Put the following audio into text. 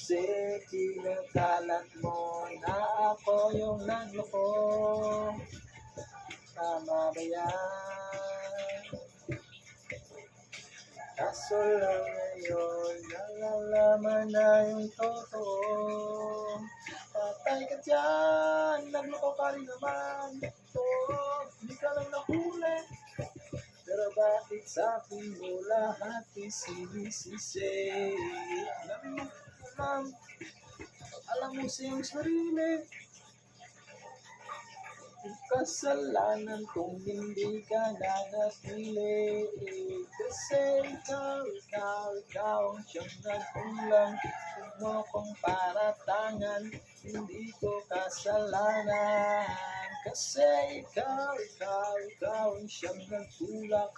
Kasi kinakalat mo na ako yung nagloko. Tama ba yan? Kaso lang ngayon, nalalaman na yung totoo. Patay ka dyan, nagloko ka rin naman. Oo, hindi ka lang nahuli. Pero bakit sa akin mo lahat isinisisi? Alam mo siyang sarili. Kasalanan kung hindi ka nanatili. Kasi ikaw ang siyang nagkulang. Huwag mo kong paratangan, hindi ko kasalanan. Kasi ikaw ang siyang nagkulang.